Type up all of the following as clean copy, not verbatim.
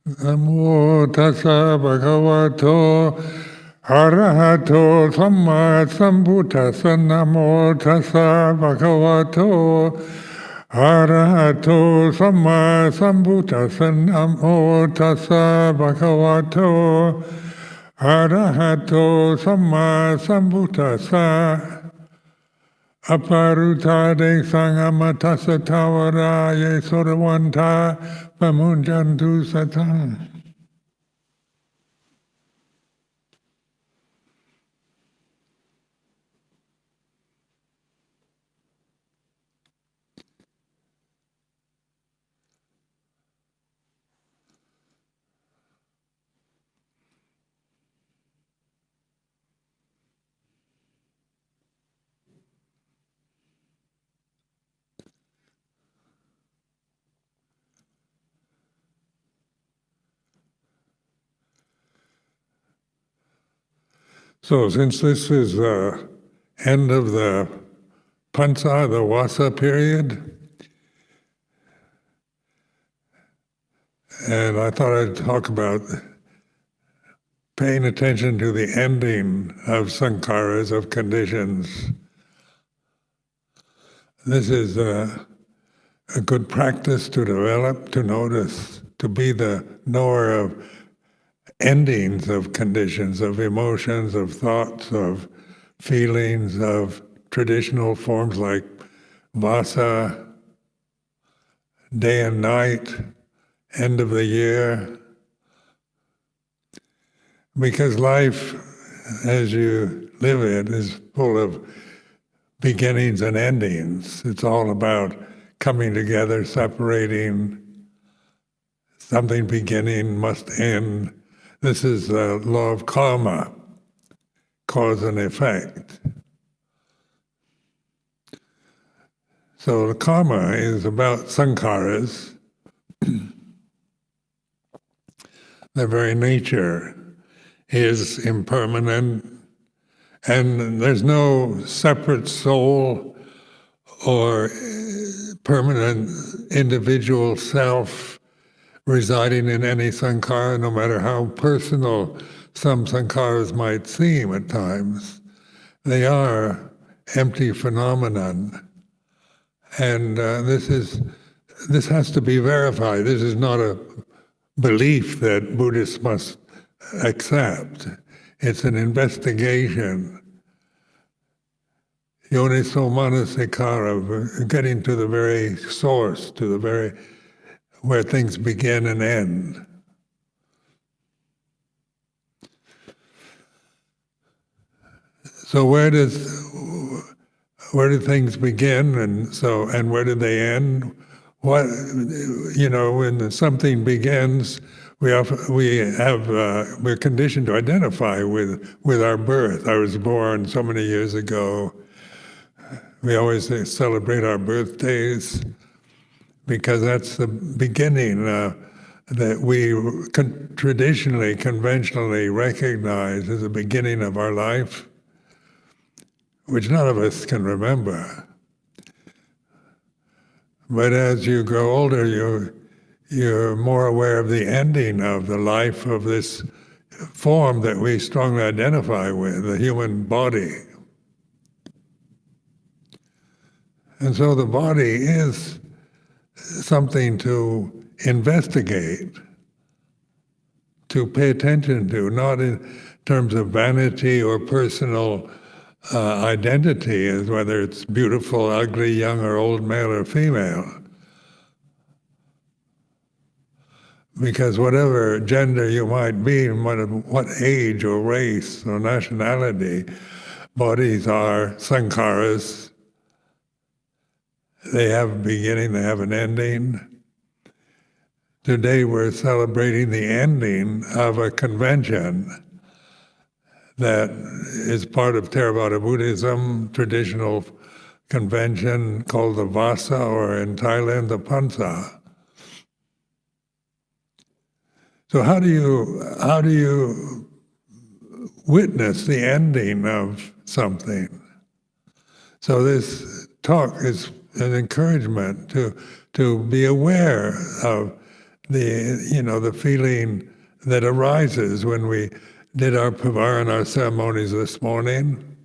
Namo tassa bhagavato arahato samma sambuddhassa. Namo tassa bhagavato arahato samma sambuddhassa. Namo tassa bhagavato arahato samma sambuddhassa. Aparutade sangamatassa tawara ye sodavanta pamunjantu satam. So since this is the end of the pansa, the wasa period, and I thought I'd talk about paying attention to the ending of sankharas, of conditions. This is a good practice to develop, to notice, to be the knower of endings of conditions, of emotions, of thoughts, of feelings, of traditional forms like vasa, day and night, end of the year. Because life, as you live it, is full of beginnings and endings. It's all about coming together, separating. Something beginning must end. This is the law of karma, cause and effect. So the karma is about sankharas. Their very nature is impermanent, and there's no separate soul or permanent individual self residing in any sankhara, no matter how personal some sankharas might seem at times. They are empty phenomenon. And this has to be verified. This is not a belief that Buddhists must accept. It's an investigation. Yoniso manasikara, getting to the very source, to the very where things begin and end. So where do things begin, and where do they end? When something begins, we're conditioned to identify with our birth. I was born so many years ago. We always celebrate our birthdays, because that's the beginning that we traditionally, conventionally recognize as the beginning of our life, which none of us can remember. But as you grow older, you're more aware of the ending of the life of this form that we strongly identify with, the human body. And so the body is something to investigate, to pay attention to, not in terms of vanity or personal identity, as whether it's beautiful, ugly, young or old, male or female. Because whatever gender you might be, what age or race or nationality, bodies are sankharas. They have a beginning, they have an ending. Today we're celebrating the ending of a convention that is part of Theravada Buddhism, traditional convention called the Vasa, or in Thailand, the Pansa. So how do you witness the ending of something? So this talk is an encouragement to be aware of the feeling that arises when we did our Pavarana ceremonies this morning.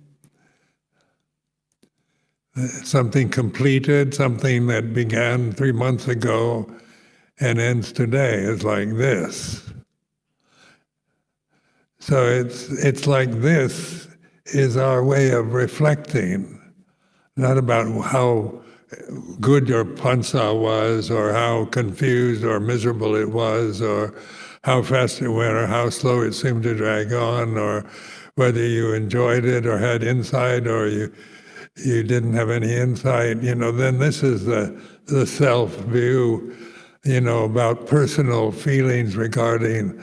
Something completed, something that began 3 months ago and ends today is like this. So it's like this is our way of reflecting, not about how good your pansa was, or how confused or miserable it was, or how fast it went, or how slow it seemed to drag on, or whether you enjoyed it or had insight, or you didn't have any insight. Then this is the self-view, about personal feelings regarding,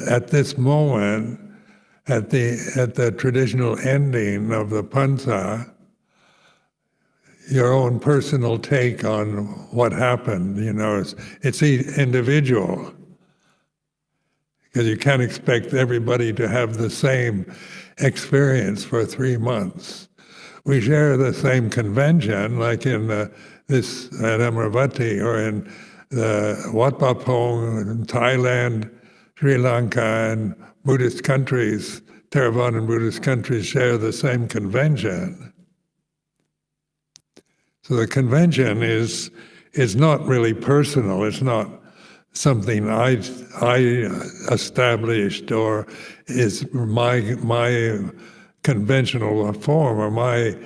at this moment, at the traditional ending of the pansa, your own personal take on what happened. It's individual, because you can't expect everybody to have the same experience for 3 months. We share the same convention, like in this at Amravati, or in the Wat Pah Pong in Thailand, Sri Lanka, and Buddhist countries, Theravadan Buddhist countries share the same convention. So the convention is not really personal. It's not something I established, or is my conventional form, or my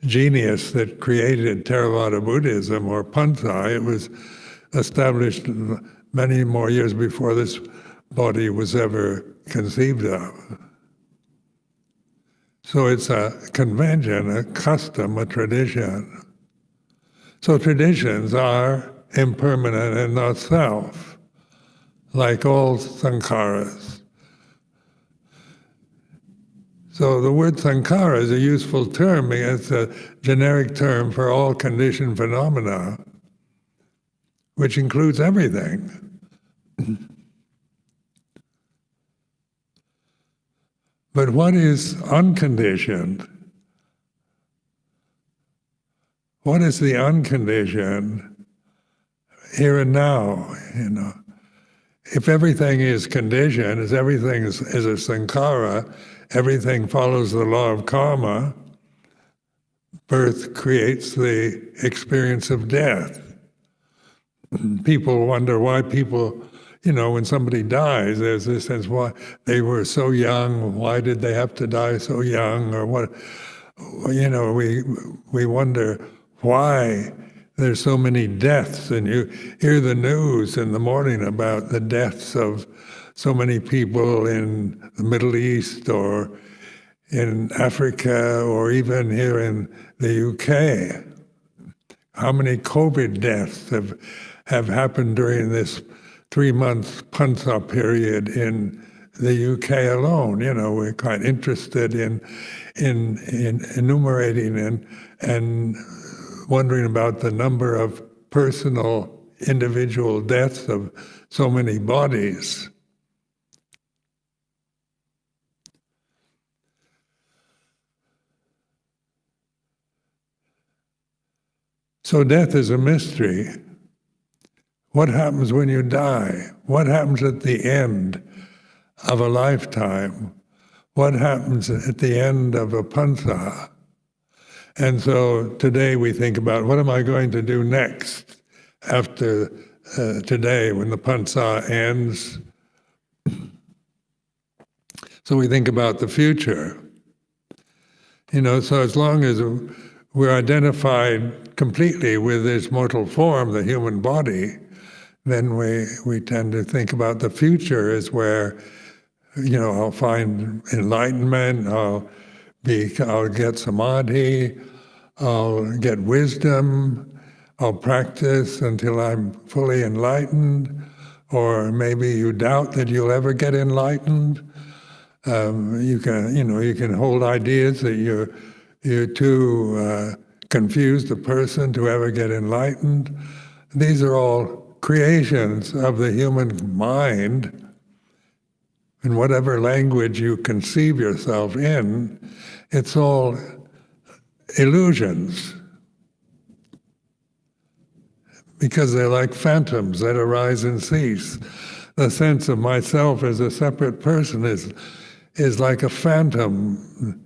genius that created Theravada Buddhism or Pansa. It was established many more years before this body was ever conceived of. So it's a convention, a custom, a tradition. So traditions are impermanent and not self, like all sankharas. So the word sankhara is a useful term. It's a generic term for all conditioned phenomena, which includes everything. But what is unconditioned? What is the unconditioned here and now? If everything is conditioned, as everything is a sankhara, everything follows the law of karma. Birth creates the experience of death. People wonder why people, when somebody dies, there's this sense, why they were so young, why did they have to die so young, or what? We wonder why there's so many deaths, and you hear the news in the morning about the deaths of so many people in the Middle East, or in Africa, or even here in the UK. How many COVID deaths have happened during this 3-month pansa period in the UK alone? We're quite interested in enumerating and wondering about the number of personal, individual deaths of so many bodies. So death is a mystery. What happens when you die? What happens at the end of a lifetime? What happens at the end of a pansa? And so today we think about, what am I going to do next after today when the pansa ends? So we think about the future. So as long as we're identified completely with this mortal form, the human body, then we tend to think about the future as where, I'll find enlightenment, I'll get samadhi, I'll get wisdom, I'll practice until I'm fully enlightened, or maybe you doubt that you'll ever get enlightened. You can hold ideas that you're too confused a person to ever get enlightened. These are all creations of the human mind. In whatever language you conceive yourself in, it's all illusions. because they're like phantoms that arise and cease. The sense of myself as a separate person is like a phantom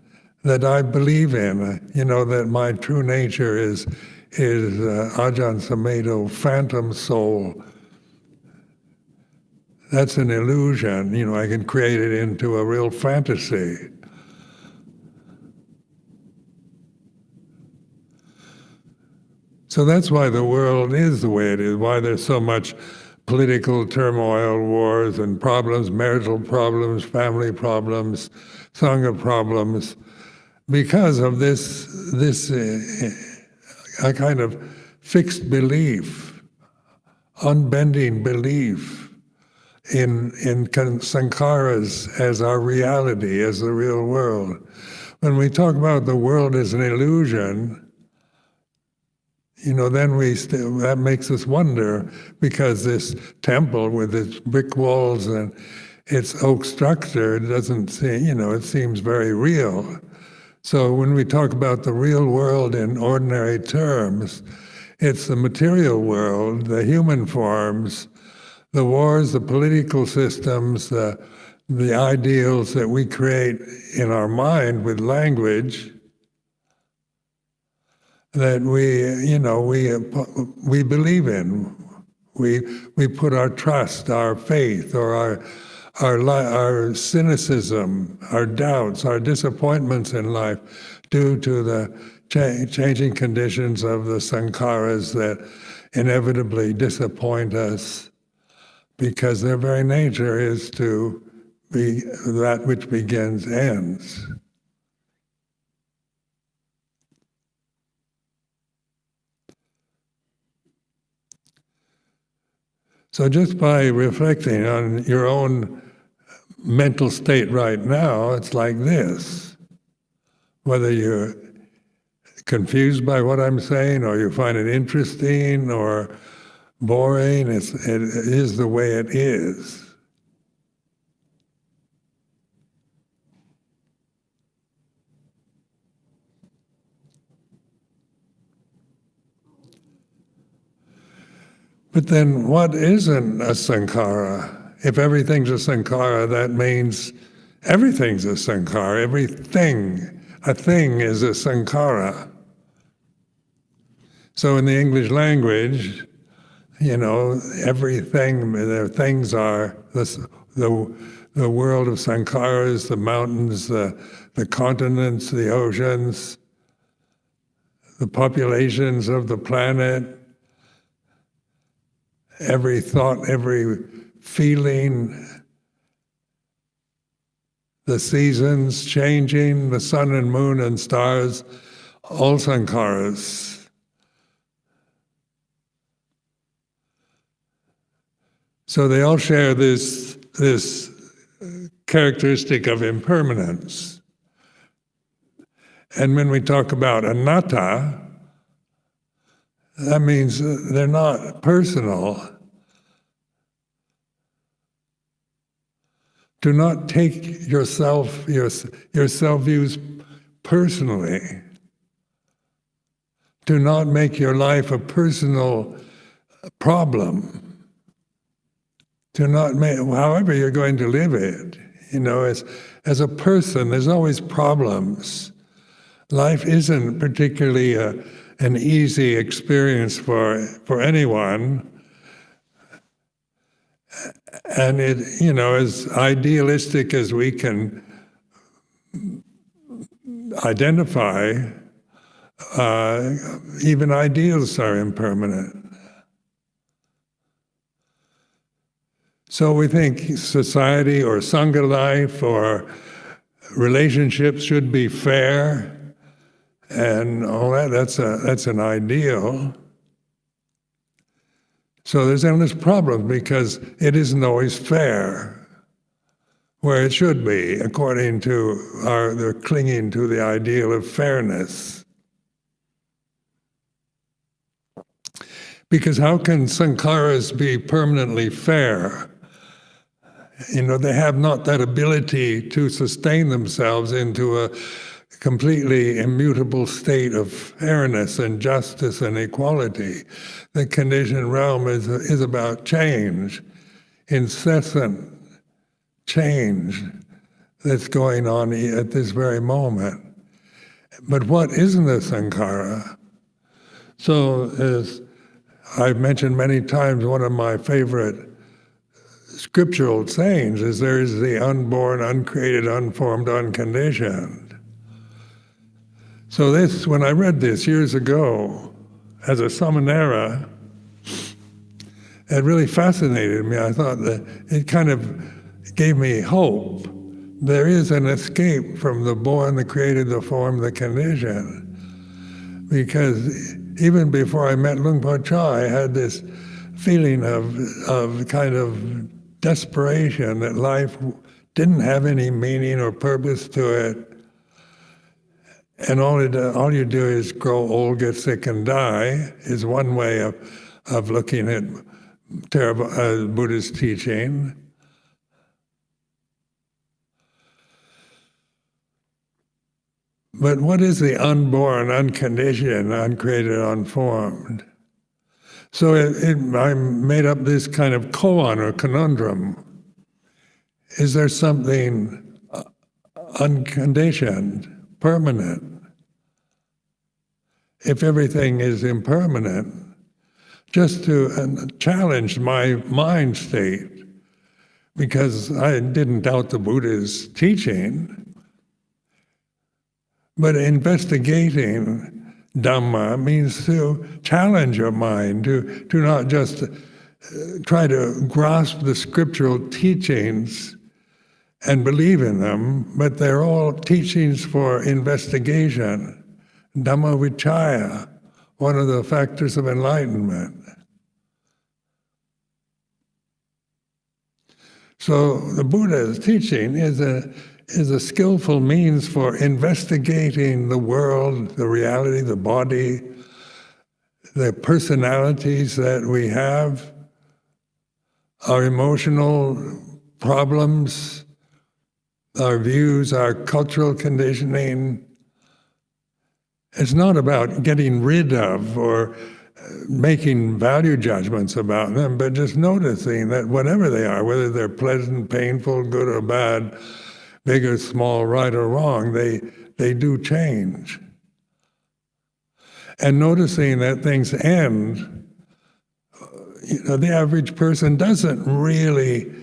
that I believe in. That my true nature is Ajahn Sumedho, phantom soul. That's an illusion. I can create it into a real fantasy. So that's why the world is the way it is, why there's so much political turmoil, wars and problems, marital problems, family problems, sangha problems, because of this a kind of fixed belief, unbending belief in sankharas as our reality, as the real world. When we talk about the world as an illusion, then that makes us wonder, because this temple with its brick walls and its oak structure doesn't seem, it seems very real. So when we talk about the real world in ordinary terms, it's the material world, the human forms, the wars, the political systems, the ideals that we create in our mind with language, that we believe in. We put our trust, our faith, or our cynicism, our doubts, our disappointments in life due to the changing conditions of the sankharas that inevitably disappoint us, because their very nature is to be that which begins ends. So just by reflecting on your own mental state right now, it's like this. Whether you're confused by what I'm saying, or you find it interesting or boring, it is the way it is. But then what isn't a sankhara? If everything's a sankhara, that means everything's a sankhara. A thing is a sankhara. So in the English language, everything, the things are the world of sankharas, the mountains, the continents, the oceans, the populations of the planet, every thought, every feeling, the seasons changing, the sun and moon and stars, all sankharas. So they all share this characteristic of impermanence. And when we talk about anatta, that means they're not personal. Do not take your self-views personally. Do not make your life a personal problem. Do not make, however you're going to live it, as a person, there's always problems. Life isn't particularly an easy experience for anyone. And it, as idealistic as we can identify, even ideals are impermanent. So we think society or sangha life or relationships should be fair, and all that. That's an ideal. So there's endless problems because it isn't always fair where it should be, according to they're clinging to the ideal of fairness. Because how can sankharas be permanently fair? They have not that ability to sustain themselves into a completely immutable state of fairness and justice and equality. The conditioned realm is about change, incessant change that's going on at this very moment. But what isn't the sankhara? So, as I've mentioned many times, one of my favorite scriptural sayings is there is the unborn, uncreated, unformed, unconditioned. So this, when I read this years ago, as a samanera, it really fascinated me. I thought that it kind of gave me hope. There is an escape from the born, the created, the formed, the conditioned. Because even before I met Luang Por Chah, I had this feeling of kind of desperation that life didn't have any meaning or purpose to it. And all you do is grow old, get sick, and die, is one way of looking at Buddha's teaching. But what is the unborn, unconditioned, uncreated, unformed? So I made up this kind of koan or conundrum. Is there something unconditioned, permanent? If everything is impermanent, just to challenge my mind state, because I didn't doubt the Buddha's teaching, but investigating Dhamma means to challenge your mind, to not just try to grasp the scriptural teachings and believe in them, but they're all teachings for investigation. Dhamma vichaya, one of the factors of enlightenment. So the Buddha's teaching is a skillful means for investigating the world, the reality, the body, the personalities that we have, our emotional problems, our views, our cultural conditioning. It's not about getting rid of or making value judgments about them, but just noticing that whatever they are, whether they're pleasant, painful, good or bad, big or small, right or wrong, they do change. And noticing that things end, the average person doesn't really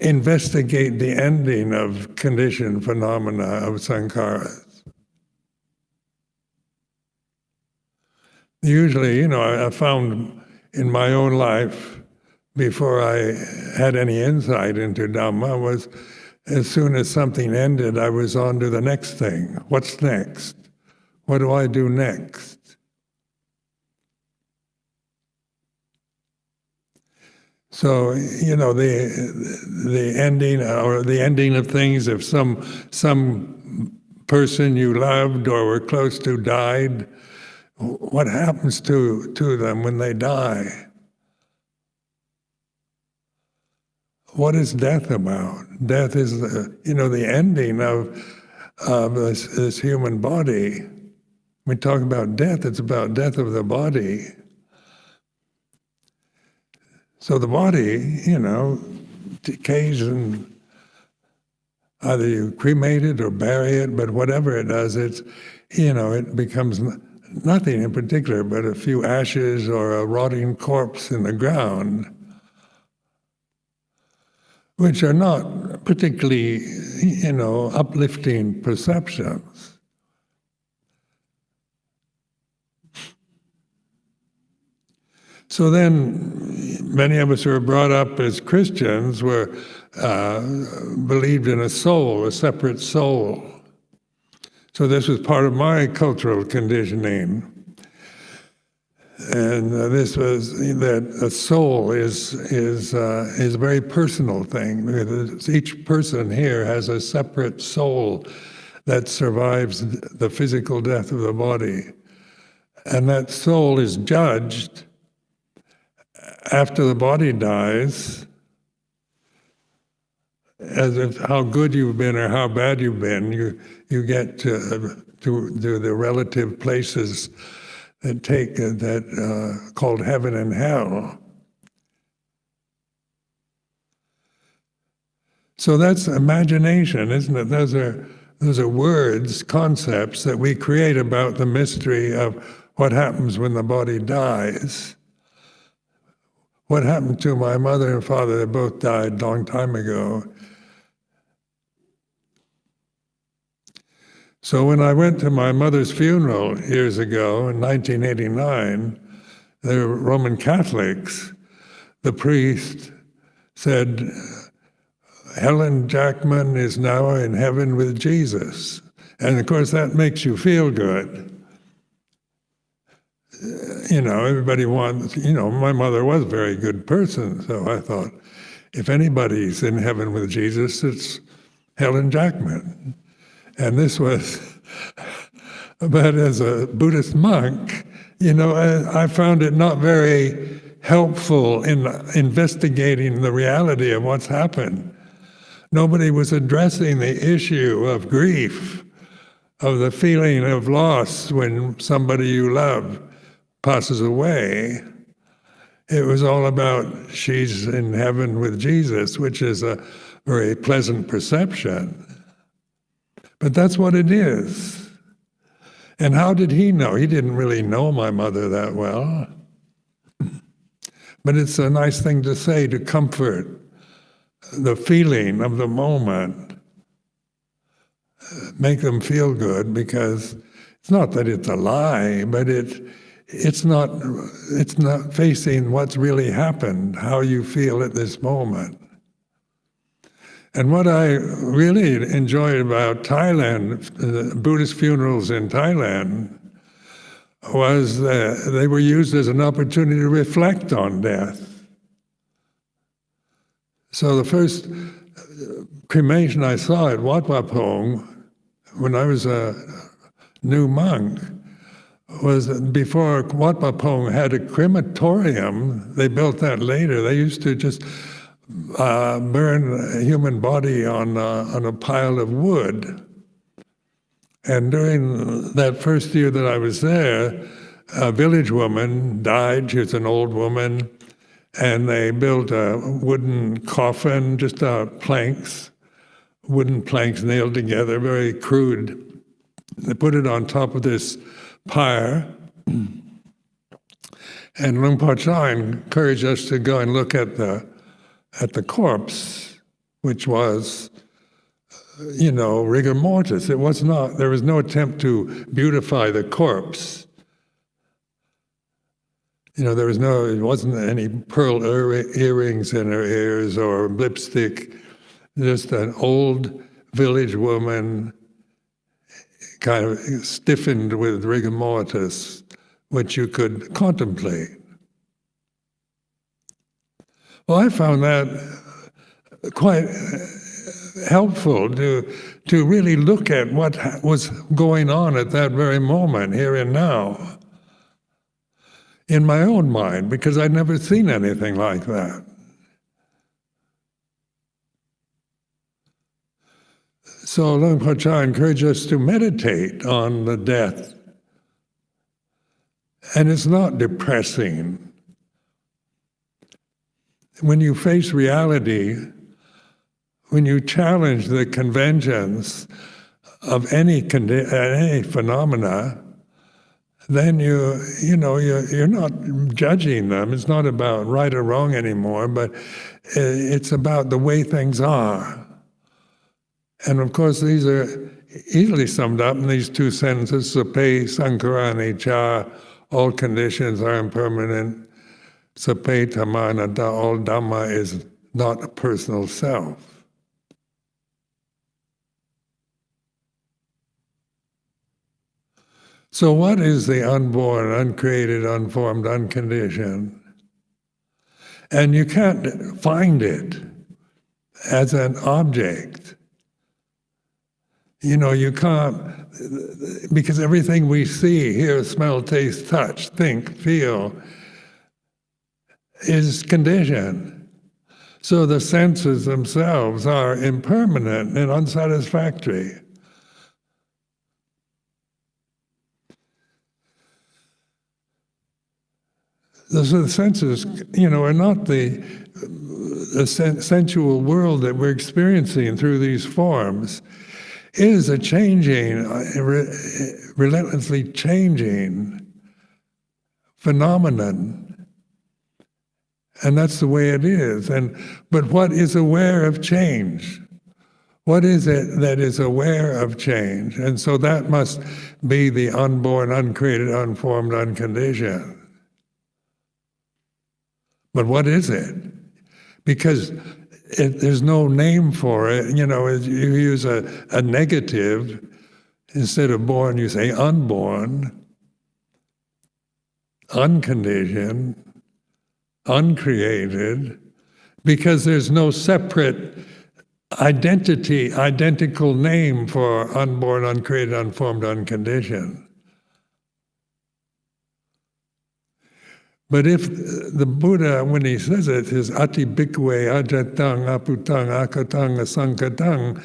investigate the ending of conditioned phenomena of sankharas. Usually, I found in my own life, before I had any insight into Dhamma, was as soon as something ended, I was on to the next thing. What's next? What do I do next? So, the ending or the ending of things, if some person you loved or were close to died, what happens to them when they die? What is death about? Death is the ending of this human body. We talk about death, it's about death of the body. So the body, decays, and either you cremate it or bury it, but whatever it does, it becomes nothing in particular but a few ashes or a rotting corpse in the ground, which are not particularly, uplifting perceptions. So then, many of us who were brought up as Christians believed in a soul, a separate soul. So this was part of my cultural conditioning. And this was that a soul is a very personal thing. Each person here has a separate soul that survives the physical death of the body. And that soul is judged after the body dies as if how good you've been or how bad you've been. you get to the relative places that called heaven and hell. So that's imagination, isn't it? Those are words, concepts that we create about the mystery of what happens when the body dies. What happened to my mother and father? They both died a long time ago. So when I went to my mother's funeral years ago in 1989, they were Roman Catholics. The priest said, Helen Jackman is now in heaven with Jesus. And of course that makes you feel good. Everybody wants, my mother was a very good person, so I thought, if anybody's in heaven with Jesus, it's Helen Jackman. And this was, but as a Buddhist monk, I found it not very helpful in investigating the reality of what's happened. Nobody was addressing the issue of grief, of the feeling of loss when somebody you love passes away. It was all about she's in heaven with Jesus, which is a very pleasant perception. But that's what it is. And how did he know? He didn't really know my mother that well. But it's a nice thing to say to comfort the feeling of the moment, make them feel good, because it's not that it's a lie, but it's not facing what's really happened, how you feel at this moment. And what I really enjoyed about Thailand, the Buddhist funerals in Thailand, was that they were used as an opportunity to reflect on death. So the first cremation I saw at Wat Pah Pong, when I was a new monk, was before Wat Pah Pong had a crematorium. They built that later. They used to just burn a human body on a pile of wood. And during that first year that I was there, a village woman died. She was an old woman. And they built a wooden coffin, just wooden planks nailed together, very crude. They put it on top of this pyre. And Luang Por Chah encouraged us to go and look at the corpse, which was, rigor mortis. There was no attempt to beautify the corpse. It wasn't any pearl earrings in her ears or lipstick, just an old village woman, kind of stiffened with rigor mortis, which you could contemplate. Well, I found that quite helpful to really look at what was going on at that very moment, here and now, in my own mind, because I'd never seen anything like that. So Luang Por Chah encouraged us to meditate on the death. And it's not depressing. When you face reality, when you challenge the conventions of any phenomena, then you're not judging them. It's not about right or wrong anymore, but it's about the way things are. And of course, these are easily summed up in these two sentences: Sape sankhara anicca, all conditions are impermanent. Sape dhamma anatta, all Dhamma is not a personal self. So what is the unborn, uncreated, unformed, unconditioned? And you can't find it as an object. You can't, because everything we see, hear, smell, taste, touch, think, feel, is conditioned. So the senses themselves are impermanent and unsatisfactory. the senses, are not the sensual world that we're experiencing through these forms. It is a changing, relentlessly changing phenomenon. And that's the way it is. But what is aware of change? What is it that is aware of change? And so that must be the unborn, uncreated, unformed, unconditioned. But what is it? Because there's no name for it. You use a negative. Instead of born, you say unborn, unconditioned, uncreated, because there's no separate identical name for unborn, uncreated, unformed, unconditioned. But if the Buddha, when he says it, is ati bhikkhave ajatang aputang akatang asankatang,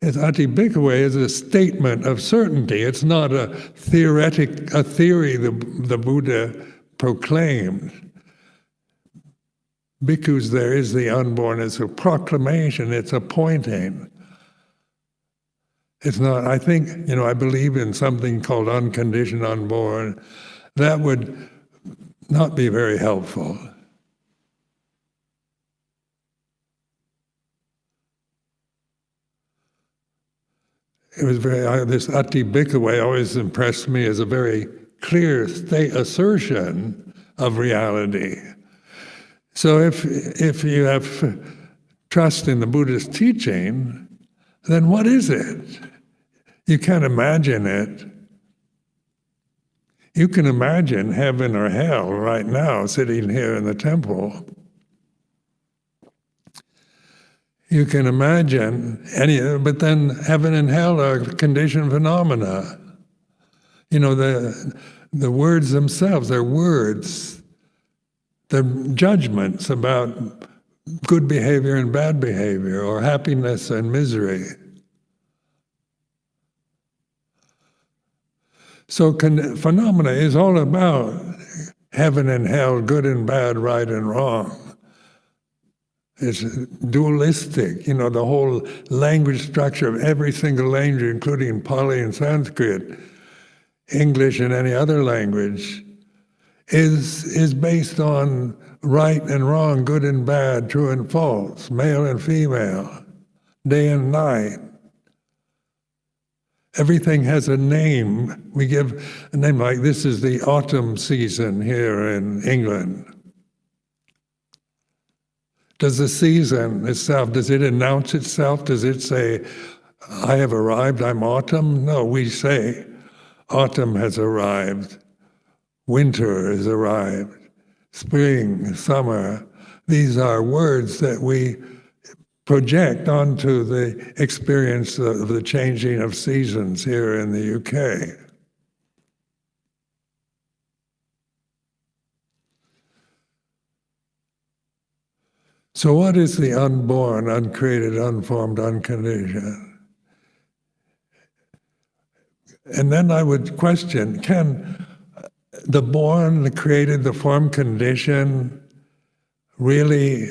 ati bhikkhave is a statement of certainty. It's not a theory the Buddha proclaimed. Bhikkhus, there is the unborn. It's a proclamation. It's a pointing. It's not, I think, I believe in something called unconditioned unborn. That would not be very helpful. It was this ati bhikkhave always impressed me as a very clear assertion of reality. So if you have trust in the Buddhist teaching, then what is it? You can't imagine it. You can imagine heaven or hell right now, sitting here in the temple. You can imagine but then heaven and hell are conditioned phenomena. The words themselves are words. They're judgments about good behavior and bad behavior, or happiness and misery. So phenomena is all about heaven and hell, good and bad, right and wrong. It's dualistic. The whole language structure of every single language, including Pali and Sanskrit, English and any other language, is based on right and wrong, good and bad, true and false, male and female, day and night. Everything has a name. We give a name, like this is the autumn season here in England. Does the season itself, does it announce itself? Does it say, I have arrived, I'm autumn? No, we say, autumn has arrived. Winter has arrived. Spring, summer. These are words that we project onto the experience of the changing of seasons here in the UK. So what is the unborn, uncreated, unformed, unconditioned? And then I would question, can the born, the created, the formed, conditioned really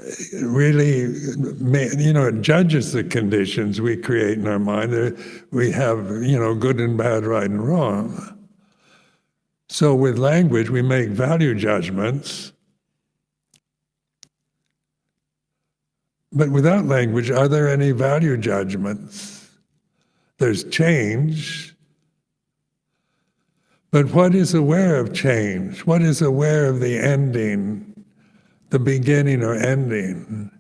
it judges the conditions we create in our mind. We have, good and bad, right and wrong. So with language, we make value judgments. But without language, are there any value judgments? There's change. But what is aware of change? What is aware of the ending, the beginning or ending?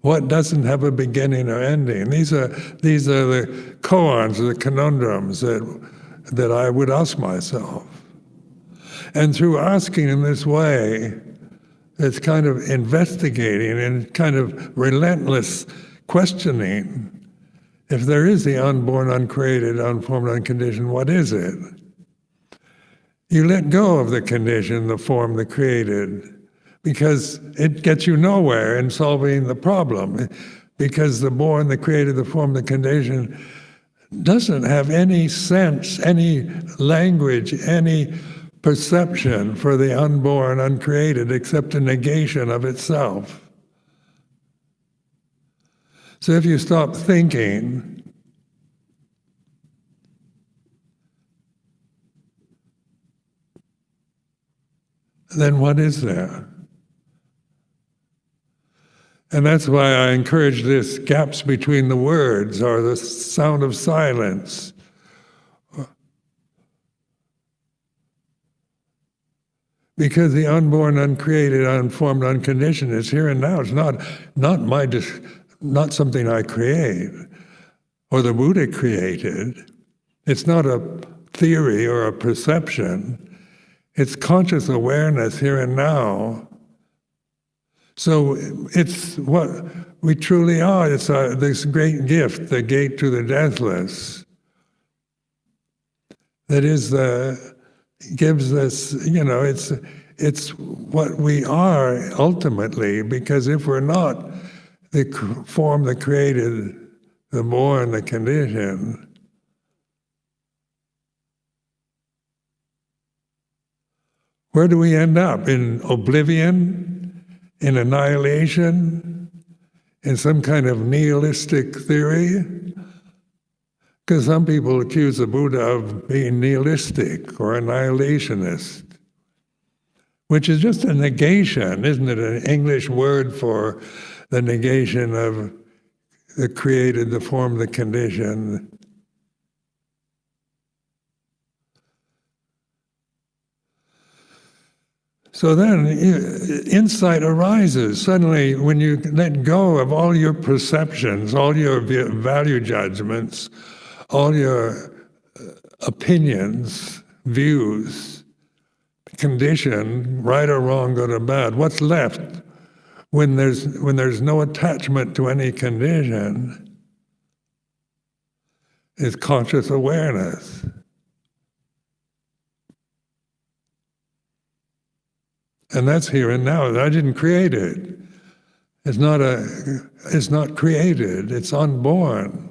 What doesn't have a beginning or ending? These are the koans, the conundrums that I would ask myself. And through asking in this way, it's kind of investigating and kind of relentless questioning. If there is the unborn, uncreated, unformed, unconditioned, what is it? You let go of the condition, the form, the created, because it gets you nowhere in solving the problem. Because the born, the created, the form, the conditioned doesn't have any sense, any language, any perception for the unborn, uncreated, except a negation of itself. So if you stop thinking, then what is there? And that's why I encourage this gaps between the words, or the sound of silence. Because the unborn, uncreated, unformed, unconditioned is here and now. It's not something I create or the Buddha created. It's not a theory or a perception. It's conscious awareness here and now. So it's what we truly are. It's this great gift, the gate to the deathless, that is gives us, it's what we are ultimately, because if we're not the form that created the born, the condition, where do we end up? In oblivion? In annihilation? In some kind of nihilistic theory? Because some people accuse the Buddha of being nihilistic or annihilationist, which is just a negation, isn't it? An English word for the negation of the created, the form, the condition. So then insight arises suddenly when you let go of all your perceptions, all your value judgments, all your opinions, views, condition, right or wrong, good or bad. What's left when there's no attachment to any condition is conscious awareness. And that's here and now. I didn't create it. It's not created. It's unborn.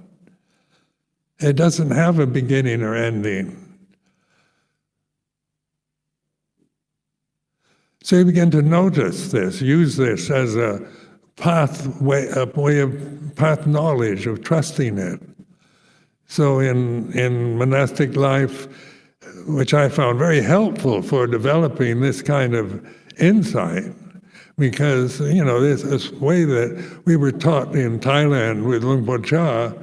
It doesn't have a beginning or ending. So you begin to notice this, use this as a way of path knowledge, of trusting it. So in monastic life, which I found very helpful for developing this kind of insight, because this way that we were taught in Thailand with Luang Por Chah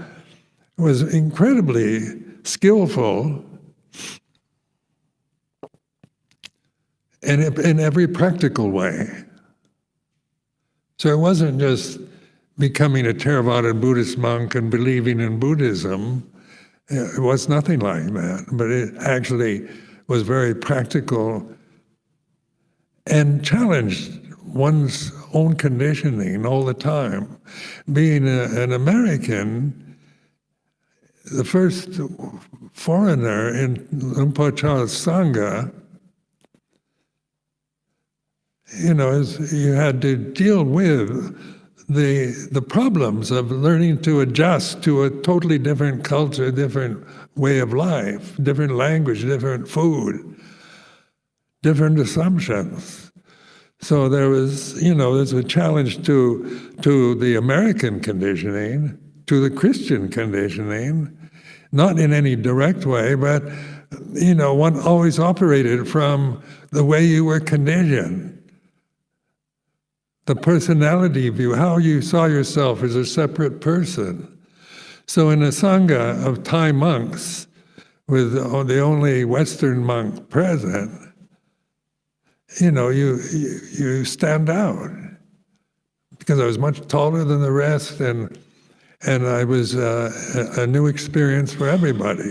was incredibly skillful and in every practical way. So it wasn't just becoming a Theravada Buddhist monk and believing in Buddhism. It was nothing like that, but it actually was very practical and challenged one's own conditioning all the time. Being an American, the first foreigner in Luang Por Chah's Sangha, you had to deal with the problems of learning to adjust to a totally different culture, different way of life, different language, different food, different assumptions. So there's a challenge to the American conditioning, to the Christian conditioning, not in any direct way, but one always operated from the way you were conditioned. The personality view, how you saw yourself as a separate person. So in a Sangha of Thai monks, with the only Western monk present, you stand out. Because I was much taller than the rest, and I was a new experience for everybody.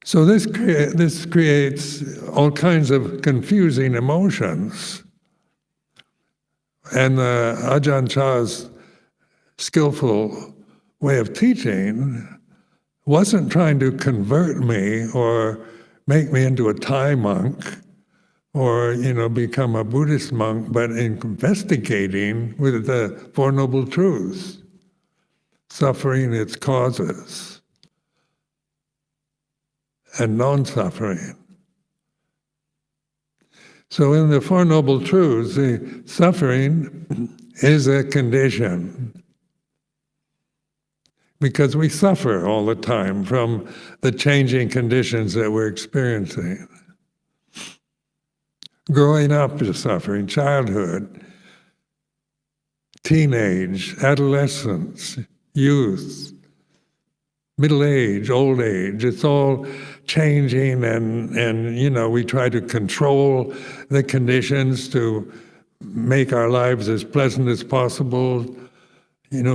So this creates all kinds of confusing emotions. And Ajahn Chah's skillful way of teaching wasn't trying to convert me or make me into a Thai monk or become a Buddhist monk, but investigating with the Four Noble Truths, suffering, its causes, and non-suffering. So in the Four Noble Truths, the suffering is a condition, because we suffer all the time from the changing conditions that we're experiencing. Growing up is suffering, childhood, teenage, adolescence, youth, middle age, old age. It's all changing, and we try to control the conditions to make our lives as pleasant as possible.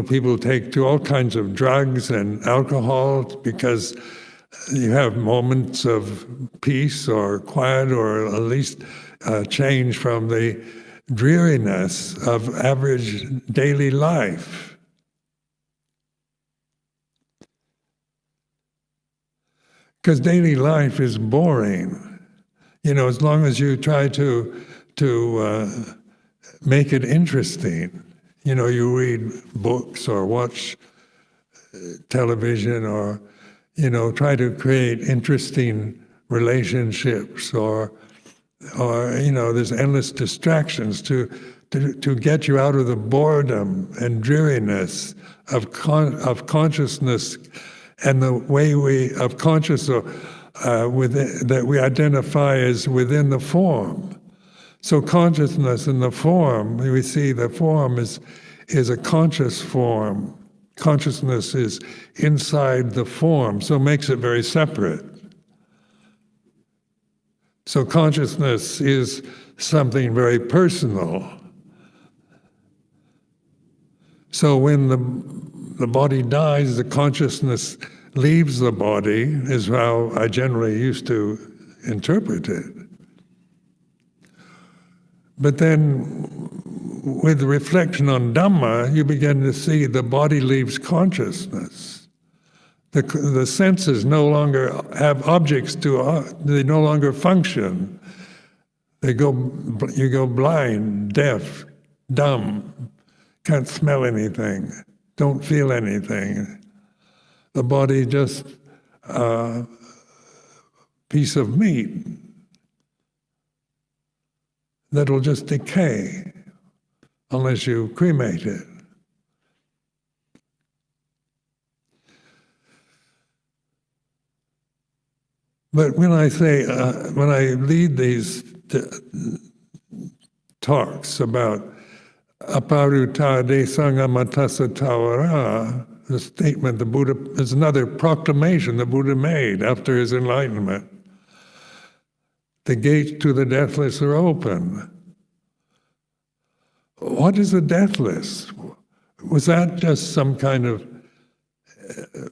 People take to all kinds of drugs and alcohol because you have moments of peace or quiet, or at least change from the dreariness of average daily life. Because daily life is boring. As long as you try to make it interesting. You read books or watch television, or try to create interesting relationships, or there's endless distractions to get you out of the boredom and dreariness of consciousness, and the way of consciousness that we identify as within the form. So consciousness in the form, we see the form is a conscious form. Consciousness is inside the form, so it makes it very separate. So consciousness is something very personal. So when the body dies, the consciousness leaves the body, is how I generally used to interpret it. But then, with reflection on Dhamma, you begin to see the body leaves consciousness. The senses no longer have objects they no longer function. You go blind, deaf, dumb, can't smell anything, don't feel anything. The body just a piece of meat that'll just decay unless you cremate it. But when I lead these talks about aparuta de sangamatasa tawara, the statement the Buddha, is another proclamation the Buddha made after his enlightenment. The gates to the deathless are open. What is the deathless? Was that just some kind of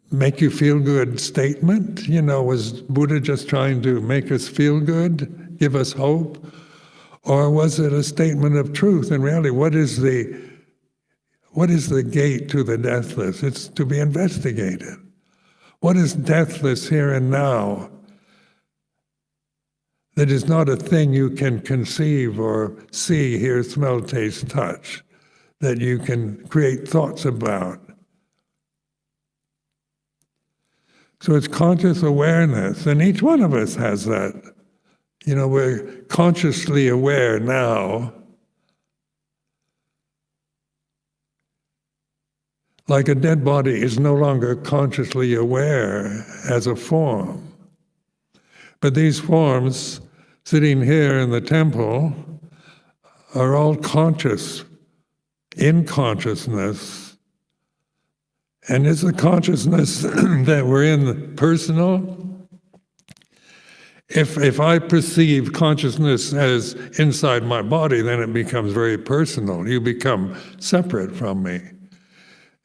make you feel good statement? Was Buddha just trying to make us feel good, give us hope? Or was it a statement of truth? And really, what is the gate to the deathless? It's to be investigated. What is deathless here and now? That is not a thing you can conceive or see, hear, smell, taste, touch, that you can create thoughts about. So it's conscious awareness, and each one of us has that. We're consciously aware now. Like a dead body is no longer consciously aware as a form. But these forms, sitting here in the temple, are all conscious, in consciousness. And is the consciousness that we're in personal? If I perceive consciousness as inside my body, then it becomes very personal. You become separate from me.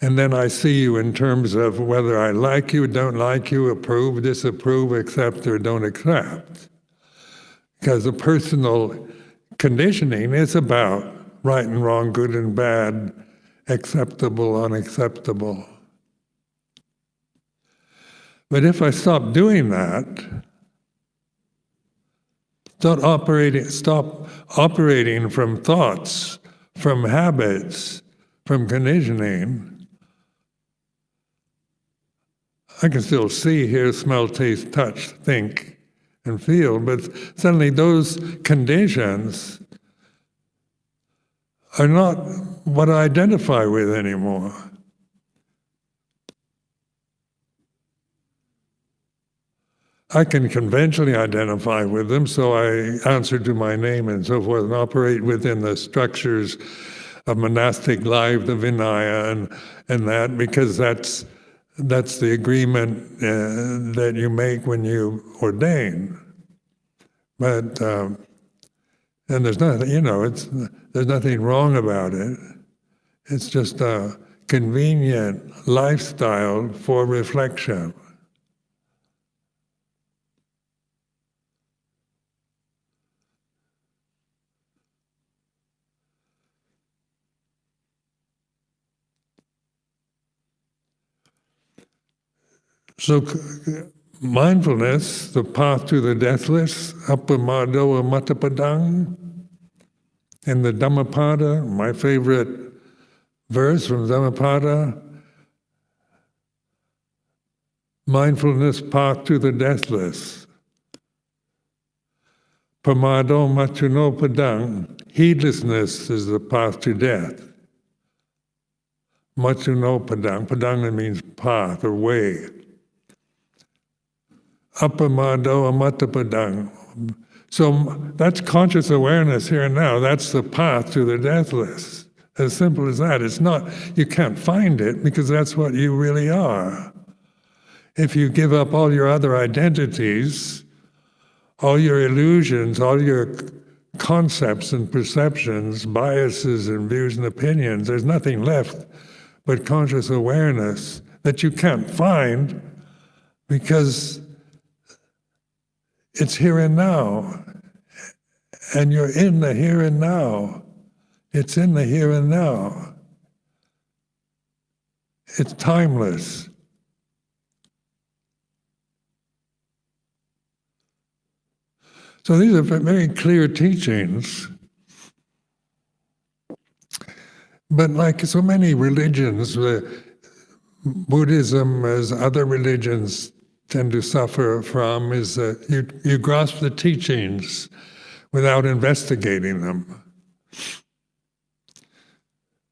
And then I see you in terms of whether I like you, don't like you, approve, disapprove, accept, or don't accept. Because the personal conditioning is about right and wrong, good and bad, acceptable, unacceptable. But if I stop doing that, Stop operating from thoughts, from habits, from conditioning. I can still see, hear, smell, taste, touch, think, and feel, but suddenly those conditions are not what I identify with anymore. I can conventionally identify with them, so I answer to my name and so forth, and operate within the structures of monastic life, the Vinaya, and that, because that's the agreement that you make when you ordain. But and there's nothing, there's nothing wrong about it. It's just a convenient lifestyle for reflection. So mindfulness, the path to the deathless, Appamado Matapadang, in the Dhammapada, my favorite verse from Dhammapada, mindfulness, path to the deathless. Pamado Machuno Padang, heedlessness is the path to death. Machuno Padang, Padang means path or way. Appamado Amatapadang. So that's conscious awareness here and now. That's the path to the deathless. As simple as that. It's not, you can't find it because that's what you really are. If you give up all your other identities, all your illusions, all your concepts and perceptions, biases and views and opinions, there's nothing left but conscious awareness that you can't find because it's here and now, and you're in the here and now. It's in the here and now. It's timeless. So these are very clear teachings. But like so many religions, Buddhism, as other religions tend to suffer from, is that you grasp the teachings without investigating them.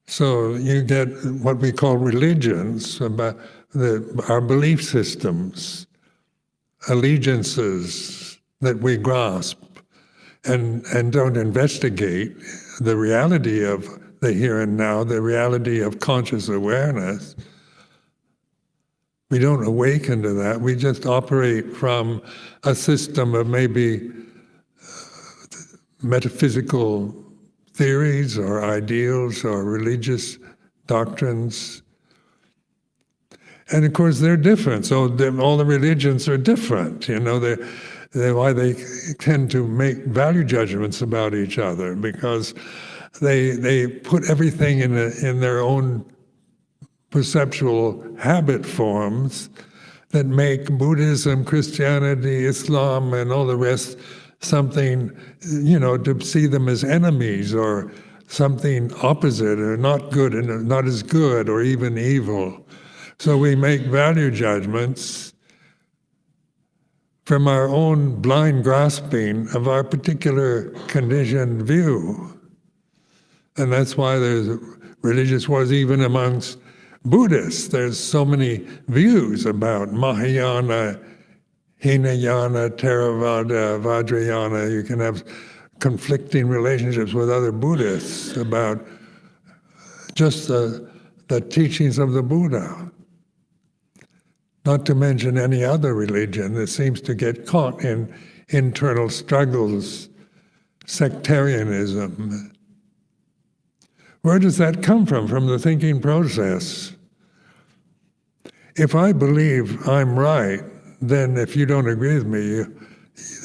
So you get what we call religions, about our belief systems, allegiances that we grasp and don't investigate the reality of the here and now, the reality of conscious awareness. We don't awaken to that. We just operate from a system of maybe metaphysical theories or ideals or religious doctrines. And of course, they're different. So all the religions are different. Why they tend to make value judgments about each other, because they put everything in their own perceptual habit forms that make Buddhism, Christianity, Islam, and all the rest something, to see them as enemies or something opposite or not good and not as good or even evil. So we make value judgments from our own blind grasping of our particular conditioned view. And that's why there's religious wars even amongst Buddhists. There's so many views about Mahayana, Hinayana, Theravada, Vajrayana. You can have conflicting relationships with other Buddhists about just the teachings of the Buddha. Not to mention any other religion that seems to get caught in internal struggles, sectarianism. Where does that come from? From the thinking process. If I believe I'm right, then if you don't agree with me,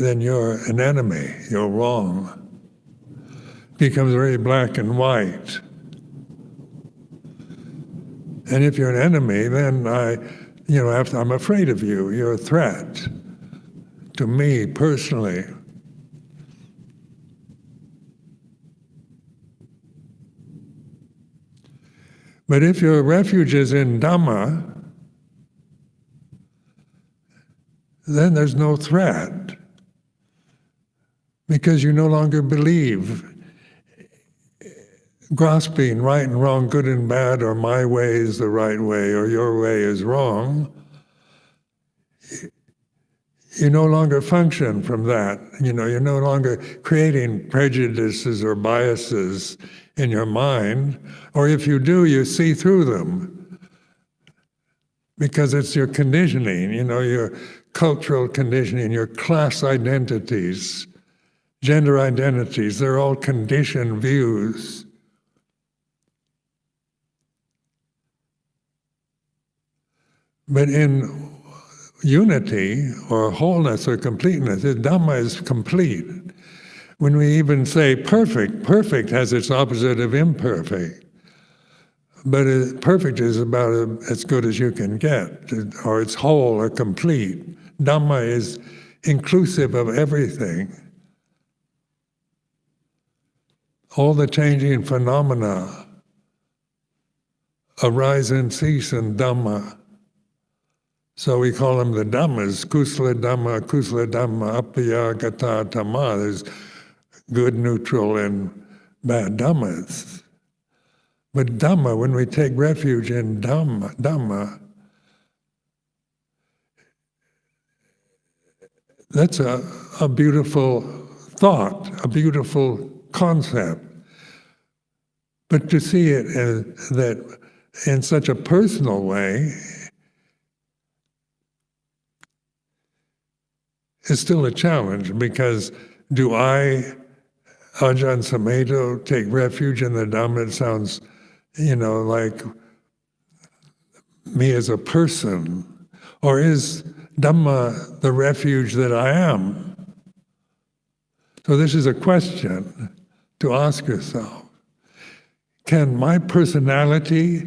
then you're an enemy, you're wrong. It becomes very black and white. And if you're an enemy, then I'm afraid of you. You're a threat to me personally. But if your refuge is in Dhamma, then there's no threat, because you no longer believe grasping right and wrong, good and bad, or my way is the right way, or your way is wrong. You no longer function from that. You're no longer creating prejudices or biases in your mind, or if you do, you see through them, because it's your conditioning, your cultural conditioning, your class identities, gender identities, they're all conditioned views. But in unity or wholeness or completeness, the Dhamma is complete. When we even say perfect, perfect has its opposite of imperfect. But perfect is about as good as you can get, or it's whole or complete. Dhamma is inclusive of everything. All the changing phenomena arise and cease in Dhamma. So we call them the Dhammas, Kusala Dhamma, Appaya, Gata, Dhamma. There's good, neutral, and bad Dhammas. But Dhamma, when we take refuge in Dhamma, that's a beautiful thought, a beautiful concept. But to see it that in such a personal way is still a challenge, because do I, Ajahn Sumedho, take refuge in the Dhamma? It sounds, like me as a person. Or is Dhamma the refuge that I am? So this is a question to ask yourself. Can my personality,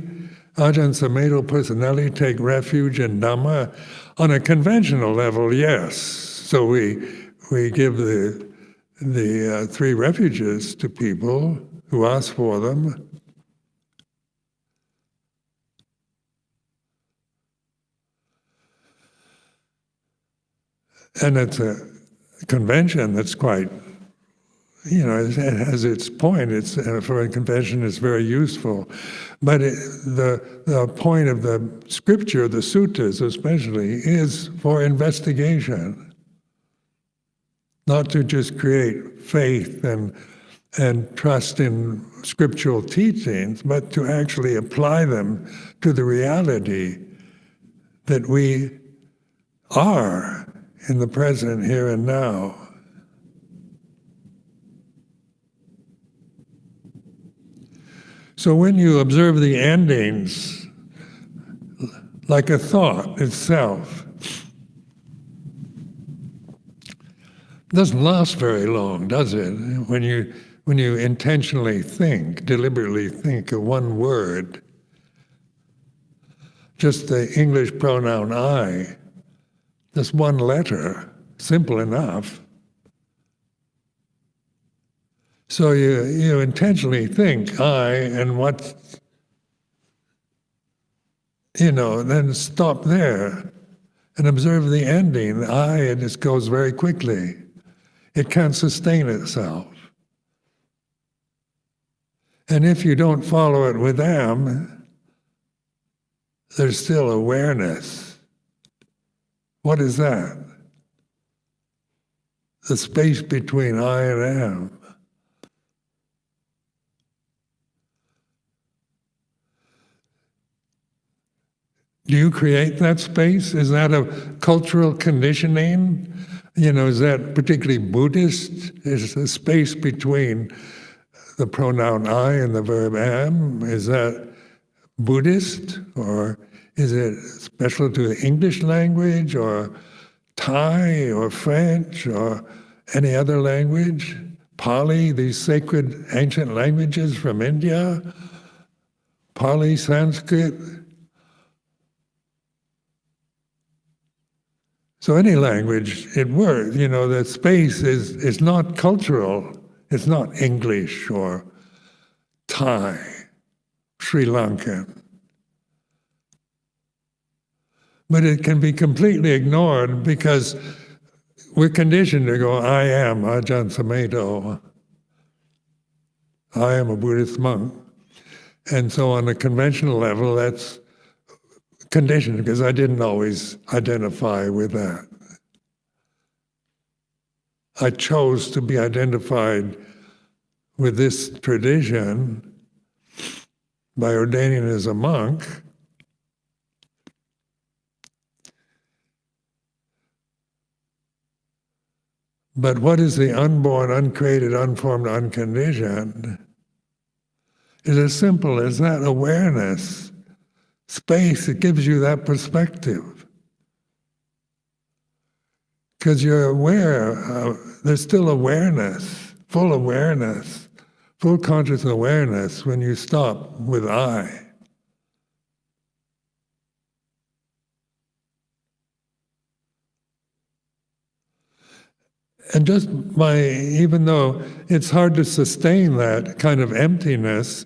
Ajahn Sumedho personality, take refuge in Dhamma? On a conventional level, yes. So we give the three refuges to people who ask for them. And it's a convention that's quite, it has its point. It's for a convention, it's very useful. But the point of the scripture, the suttas especially, is for investigation. Not to just create faith and trust in scriptural teachings, but to actually apply them to the reality that we are in the present, here and now. So when you observe the endings like a thought itself, it doesn't last very long, does it? When you intentionally think, deliberately think of one word, just the English pronoun I, just one letter, simple enough. So you intentionally think I, and what, then stop there and observe the ending. I, and it goes very quickly. It can't sustain itself. And if you don't follow it with am, there's still awareness. What is that? The space between I and am. Do you create that space? Is that a cultural conditioning? Is that particularly Buddhist? Is the space between the pronoun I and the verb am, is that Buddhist? Or is it special to the English language, or Thai, or French, or any other language? Pali, these sacred ancient languages from India? Pali, Sanskrit? So any language, it works. The space is not cultural. It's not English or Thai, Sri Lankan. But it can be completely ignored because we're conditioned to go, I am Ajahn Sumedho. I am a Buddhist monk. And so on a conventional level, that's conditioned because I didn't always identify with that. I chose to be identified with this tradition by ordaining as a monk. But what is the unborn, uncreated, unformed, unconditioned? Is as simple as that awareness. Space, it gives you that perspective. Because you're aware, there's still awareness, full conscious awareness when you stop with I. And just even though it's hard to sustain that kind of emptiness,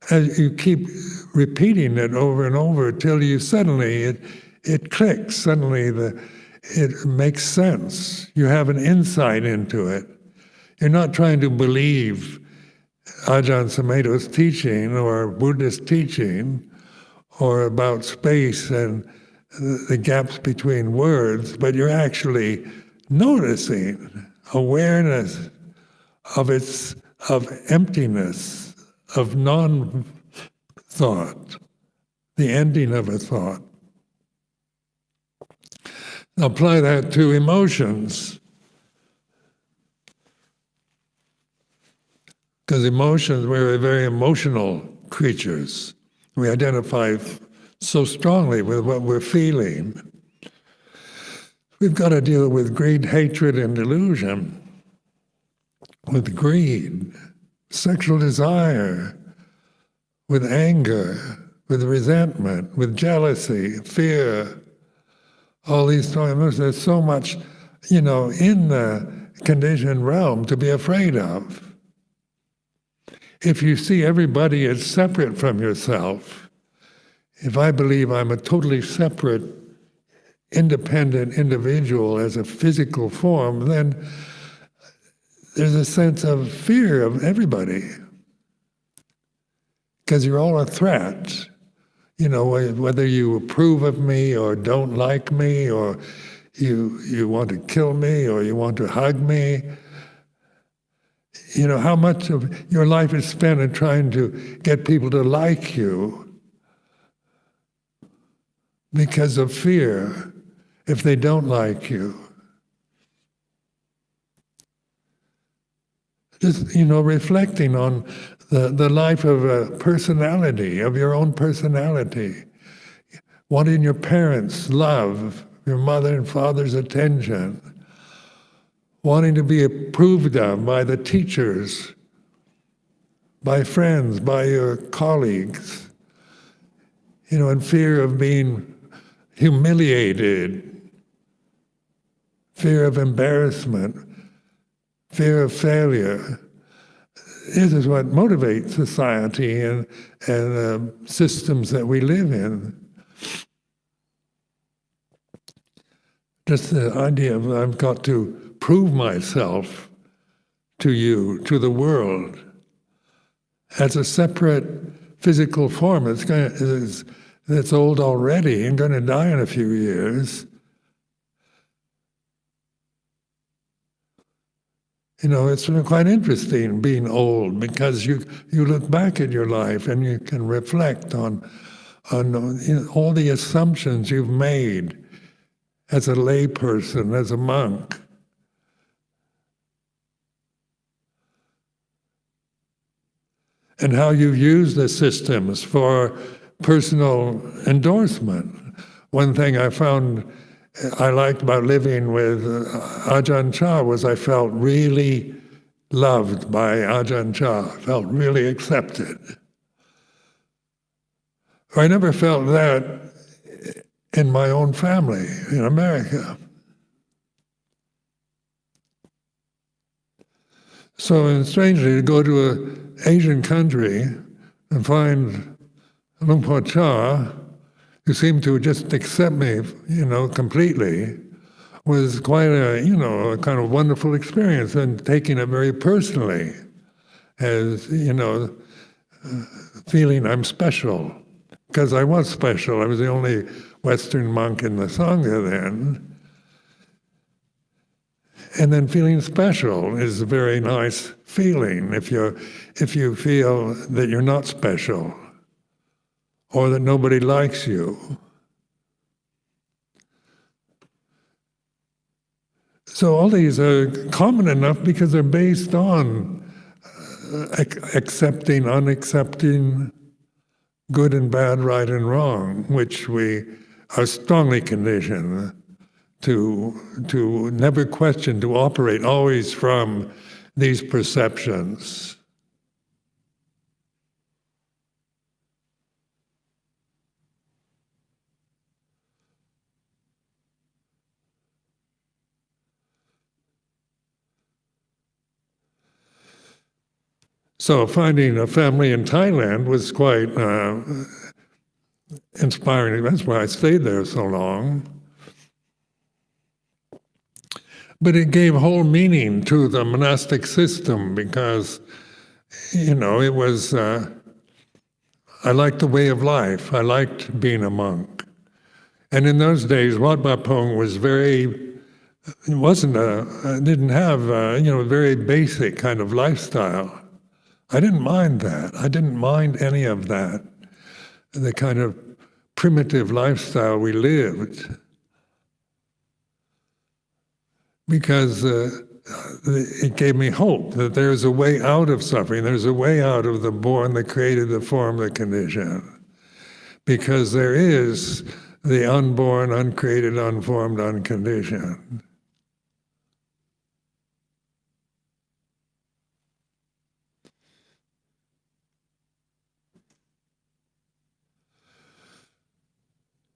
as you keep repeating it over and over till you suddenly, it clicks, suddenly it makes sense. You have an insight into it. You're not trying to believe Ajahn Sumedho's teaching or Buddhist teaching or about space and the gaps between words, but you're actually noticing awareness of emptiness, of non-thought, the ending of a thought. Apply that to emotions. Because emotions, we're very emotional creatures. We identify so strongly with what we're feeling. We've got to deal with greed, hatred, and delusion. With greed, sexual desire, with anger, with resentment, with jealousy, fear, all these strong emotions. There's so much, in the conditioned realm to be afraid of. If you see everybody as separate from yourself, if I believe I'm a totally separate, independent individual as a physical form, then there's a sense of fear of everybody. Because you're all a threat. Whether you approve of me or don't like me, or you want to kill me or you want to hug me. How much of your life is spent in trying to get people to like you because of fear if they don't like you. Just, reflecting on the life of a personality, of your own personality. Wanting your parents' love, your mother and father's attention. Wanting to be approved of by the teachers, by friends, by your colleagues. In fear of being humiliated, fear of embarrassment, fear of failure. This is what motivates society and systems that we live in. Just the idea of I've got to prove myself to you, to the world, as a separate physical form that's old already and going to die in a few years. It's quite interesting being old because you look back at your life and you can reflect on all the assumptions you've made as a layperson, as a monk. And how you've used the systems for personal endorsement. One thing I found I liked about living with Ajahn Chah was I felt really loved by Ajahn Chah, felt really accepted. I never felt that in my own family in America. So strangely, to go to an Asian country and find Luang Por Chah, who seemed to just accept me, completely, was quite a kind of wonderful experience, and taking it very personally as, feeling I'm special. Because I was special. I was the only Western monk in the Sangha then. And then feeling special is a very nice feeling if you feel that you're not special or that nobody likes you. So all these are common enough because they're based on accepting, unaccepting, good and bad, right and wrong, which we are strongly conditioned to never question, to operate always from these perceptions. So finding a family in Thailand was quite inspiring. That's why I stayed there so long. But it gave whole meaning to the monastic system because, it was, I liked the way of life. I liked being a monk. And in those days, Wat Pah Pong was didn't have a very basic kind of lifestyle. I didn't mind that. I didn't mind any of that, the kind of primitive lifestyle we lived. Because it gave me hope that there's a way out of suffering, there's a way out of the born, the created, the form, the condition. Because there is the unborn, uncreated, unformed, unconditioned.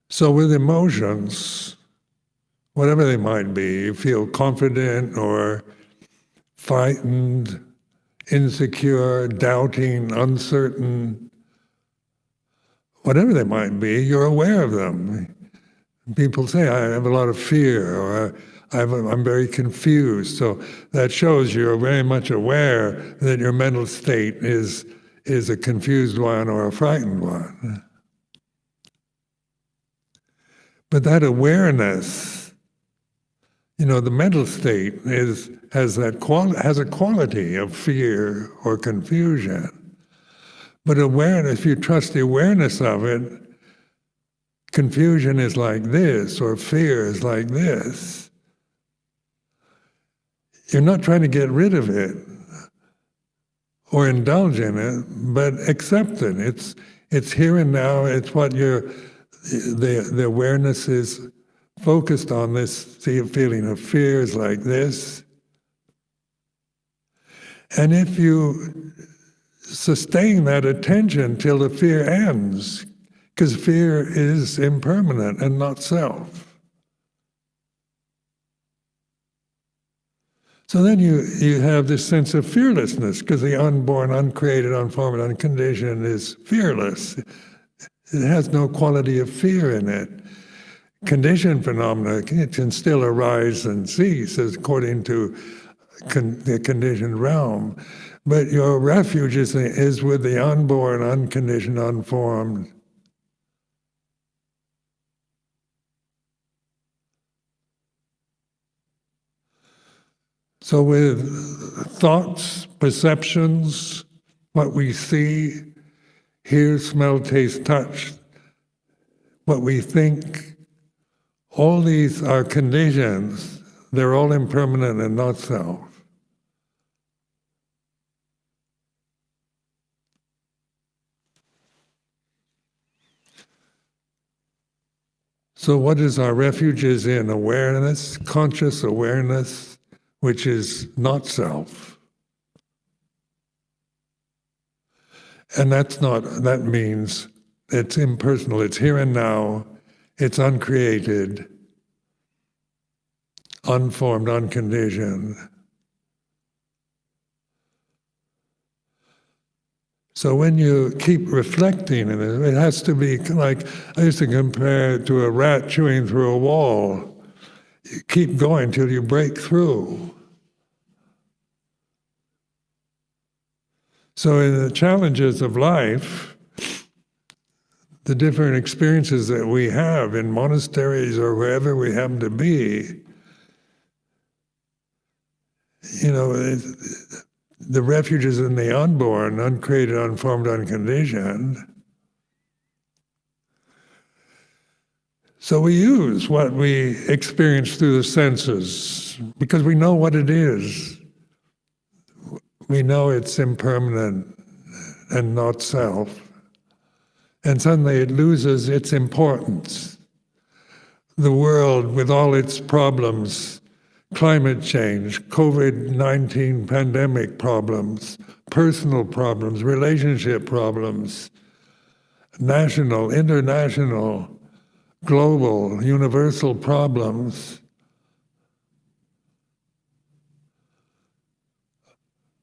So with emotions, whatever they might be, you feel confident or frightened, insecure, doubting, uncertain, whatever they might be, you're aware of them. People say, I have a lot of fear, or I'm very confused. So that shows you're very much aware that your mental state is a confused one or a frightened one. But that awareness, the mental state has a quality of fear or confusion. But awareness, if you trust the awareness of it, confusion is like this, or fear is like this. You're not trying to get rid of it or indulge in it, but accept it. It's here and now. It's what the awareness is focused on. This feeling of fear is like this. And if you sustain that attention till the fear ends, because fear is impermanent and not self. So then you have this sense of fearlessness, because the unborn, uncreated, unformed, unconditioned is fearless. It has no quality of fear in it. Conditioned phenomena can still arise and cease according to the conditioned realm. But your refuge is with the unborn, unconditioned, unformed. So with thoughts, perceptions, what we see, hear, smell, taste, touch, what we think, all these are conditions. They're all impermanent and not self. So what is our refuge is in awareness, conscious awareness, which is not self. And that means it's impersonal, it's here and now, it's uncreated, unformed, unconditioned. So when you keep reflecting, and it has to be like, I used to compare it to a rat chewing through a wall. You keep going till you break through. So in the challenges of life, the different experiences that we have in monasteries or wherever we happen to be, the refuge is in the unborn, uncreated, unformed, unconditioned. So we use what we experience through the senses because we know what it is. We know it's impermanent and not self. And suddenly it loses its importance. The world with all its problems, climate change, COVID-19 pandemic problems, personal problems, relationship problems, national, international, global, universal problems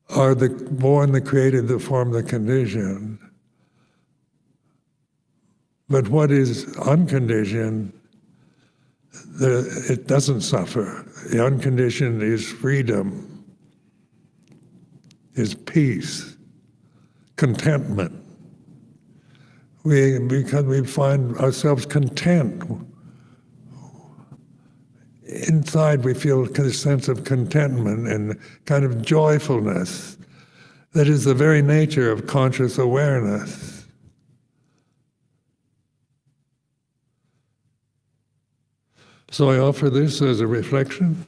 are the born, the created, the form, the conditioned. But what is unconditioned, it doesn't suffer. The unconditioned is freedom, is peace, contentment. Because we find ourselves content. Inside we feel a sense of contentment and kind of joyfulness that is the very nature of conscious awareness. So I offer this as a reflection.